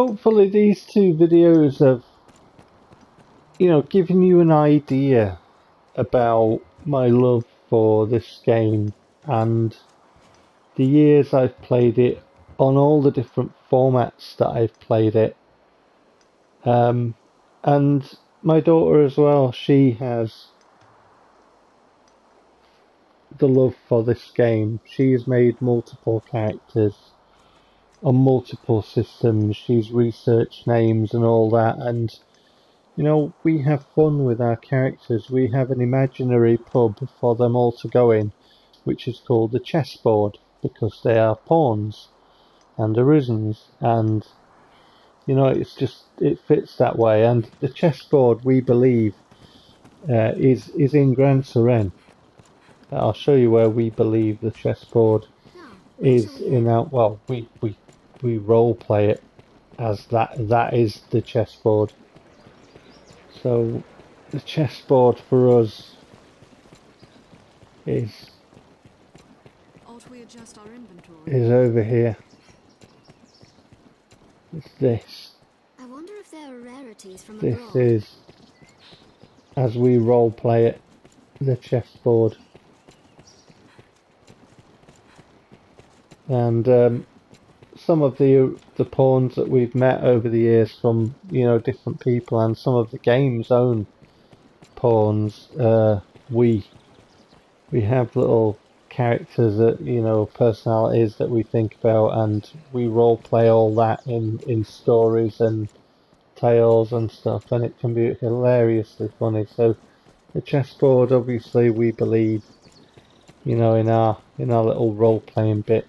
hopefully these two videos have, given you an idea about my love for this game and the years I've played it on all the different formats that I've played it. And my daughter as well, she has the love for this game. She's made multiple characters on multiple systems. She's researched names and all that, and we have fun with our characters. We have an imaginary pub for them all to go in, which is called the chessboard, because they are pawns and Arisens, and it fits that way. And the chessboard, we believe, is in Gran Suren. I'll show you where we believe the chessboard is in our. Well, we role play it as that is the chessboard. So the chessboard for us is over here. It's this. I wonder if there are rarities from this abroad. is, as we role play it, the chessboard. And some of the pawns that we've met over the years from different people, and some of the game's own pawns, we have little characters that personalities that we think about, and we role play all that in stories and tales and stuff, and it can be hilariously funny. So the chessboard, obviously, we believe in our little role playing bit,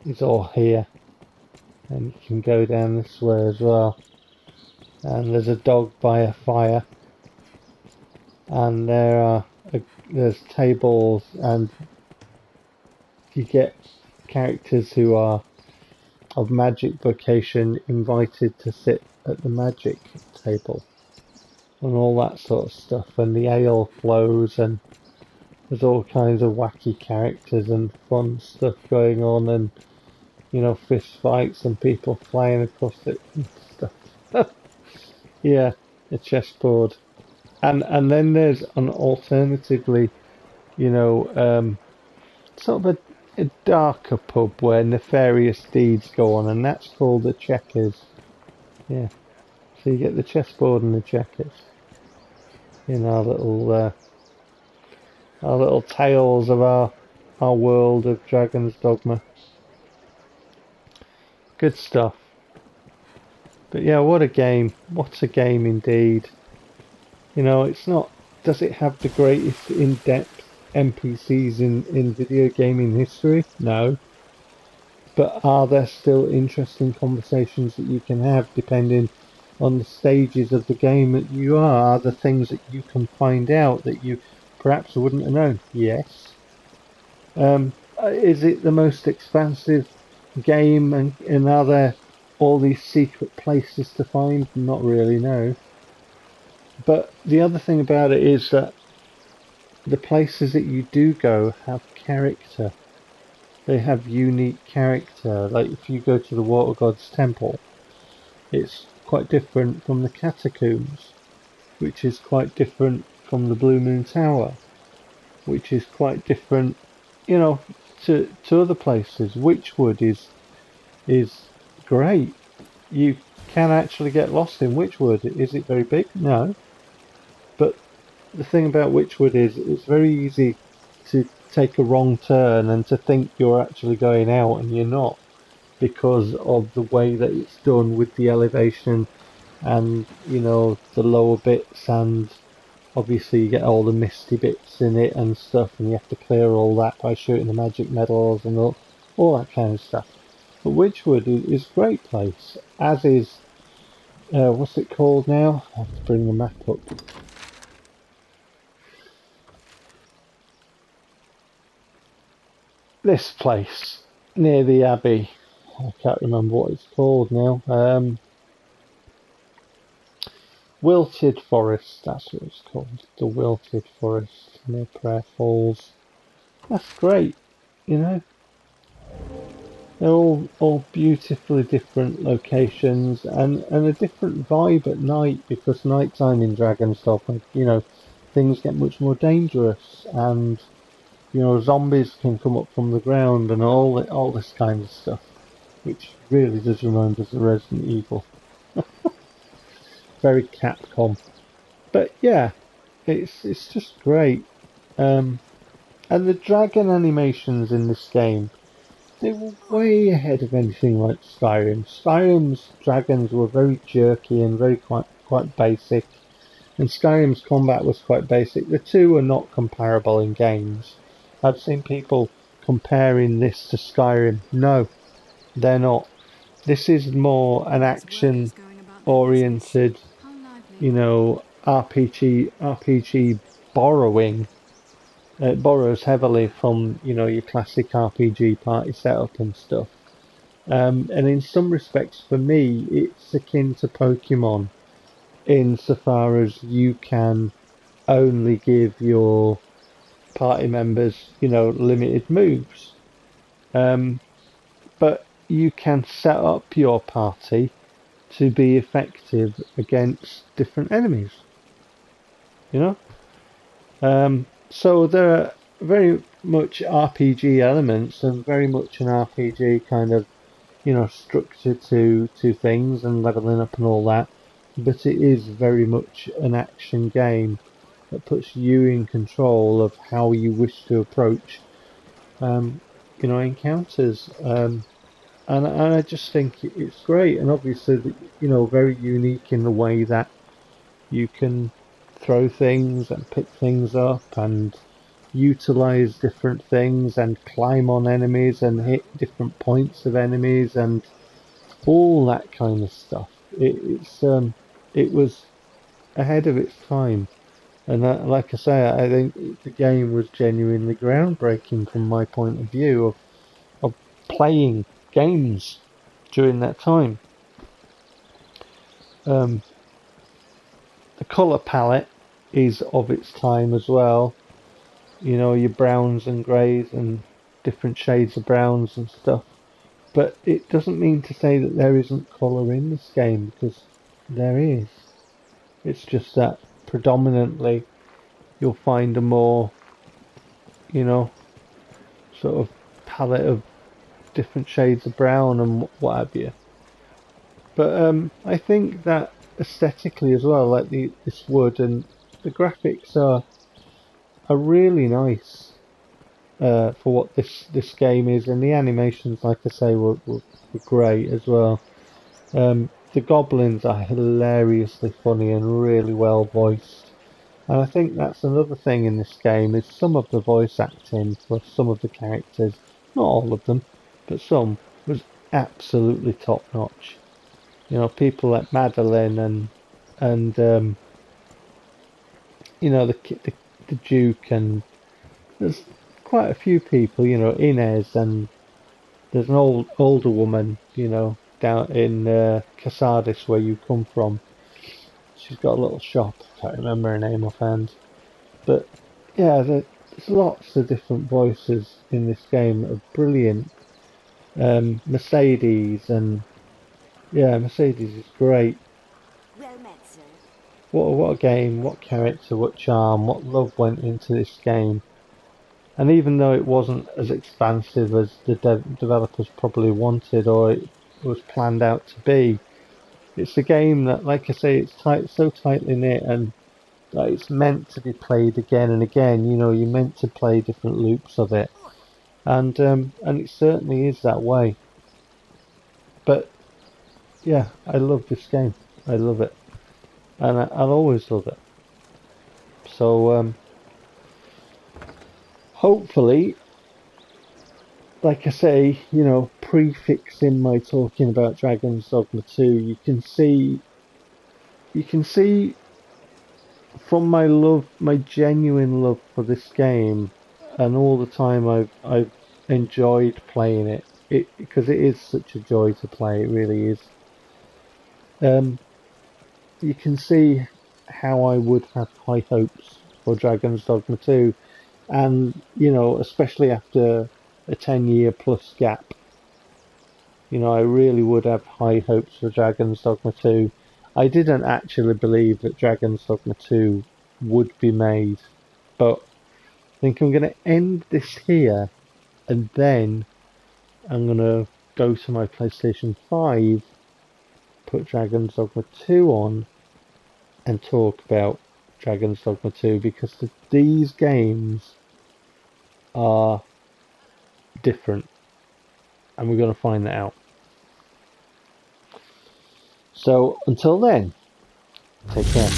is all here, and you can go down this way as well. And there's a dog by a fire, and there's tables, and you get characters who are of magic vocation invited to sit at the magic table and all that sort of stuff, and the ale flows, and there's all kinds of wacky characters and fun stuff going on, and fist fights and people flying across it and stuff. Yeah, a chessboard. And then there's an alternatively, sort of a darker pub where nefarious deeds go on, and that's called the Checkers. Yeah. So you get the chessboard and the checkers in our little tales of our world of Dragon's Dogma. Good stuff. But yeah, what a game. What a game indeed. It's not... Does it have the greatest in-depth NPCs in video gaming history? No. But are there still interesting conversations that you can have depending on the stages of the game that you are? Are there things that you can find out that you perhaps wouldn't have known? Yes. Is it the most expansive game, and are there all these secret places to find? Not really, no. But the other thing about it is that the places that you do go have character. They have unique character. Like if you go to the Water God's Temple, it's quite different from the Catacombs, which is quite different from the Blue Moon Tower, which is quite different, to other places. Witchwood is great. You can actually get lost in Witchwood. Is it very big? No. But the thing about Witchwood is it's very easy to take a wrong turn and to think you're actually going out, and you're not, because of the way that it's done with the elevation and the lower bits, and obviously you get all the misty bits in it and stuff, and you have to clear all that by shooting the magic medals and all that kind of stuff. But Witchwood is a great place, as is what's it called now? I have to bring the map up. This place near the Abbey. I can't remember what it's called now. Wilted Forest, that's what it's called. The Wilted Forest near Prayer Falls. That's great, They're all beautifully different locations and a different vibe at night because nighttime in Dragon's Dogma, things get much more dangerous and zombies can come up from the ground and all this kind of stuff, which really does remind us of Resident Evil. Very Capcom, but yeah, it's just great. And the dragon animations in this game, they were way ahead of anything like Skyrim. Skyrim's dragons were very jerky and very quite basic, and Skyrim's combat was quite basic. The two are not comparable in games. I've seen people comparing this to Skyrim. No, they're not. This is more an action-oriented, RPG borrowing. It borrows heavily from, your classic RPG party setup and stuff. And in some respects, for me, it's akin to Pokemon, insofar as you can only give your party members, limited moves. But you can set up your party to be effective against different enemies. So there are very much RPG elements and very much an RPG kind of, structure to things and leveling up and all that. But it is very much an action game that puts you in control of how you wish to approach, encounters. And I just think it's great, and obviously, very unique in the way that you can throw things and pick things up and utilize different things and climb on enemies and hit different points of enemies and all that kind of stuff. It was ahead of its time, and like I say, I think the game was genuinely groundbreaking from my point of view of playing games during that time. The colour palette is of its time as well. Your browns and greys and different shades of browns and stuff. But it doesn't mean to say that there isn't colour in this game, because there is. It's just that predominantly you'll find a more, sort of palette of different shades of brown and what have you. But I think that aesthetically as well, like this wood and the graphics are really nice for what this game is, and the animations, like I say, were great as well. The goblins are hilariously funny and really well voiced. And I think that's another thing in this game, is some of the voice acting for some of the characters, not all of them, but some, was absolutely top notch. People like Madeline and the Duke, and there's quite a few people, Inez, and there's an older woman, down in Casadis where you come from. She's got a little shop, I can't remember her name offhand. But yeah, there's lots of different voices in this game that are brilliant. Mercedes, and yeah, Mercedes is great. Well met, sir. What a game, what character, what charm, what love went into this game. And even though it wasn't as expansive as the developers probably wanted or it was planned out to be, it's a game that, like I say, it's so tightly knit, and it's meant to be played again and again. You're meant to play different loops of it, and it certainly is that way. But yeah, I love this game. I love it, and I'll always love it. So hopefully, like I say, prefixing my talking about Dragon's Dogma 2, you can see from my love, my genuine love for this game, and all the time I've enjoyed playing it, because it is such a joy to play. It really is. You can see how I would have high hopes for Dragon's Dogma 2, and especially after a 10-year plus gap, You know, I really would have high hopes for Dragon's Dogma 2. I didn't actually believe that Dragon's Dogma 2 would be made, but I think I'm going to end this here, and then I'm going to go to my PlayStation 5, put Dragon's Dogma 2 on, and talk about Dragon's Dogma 2, because these games are different, and we're going to find that out. So until then, take care.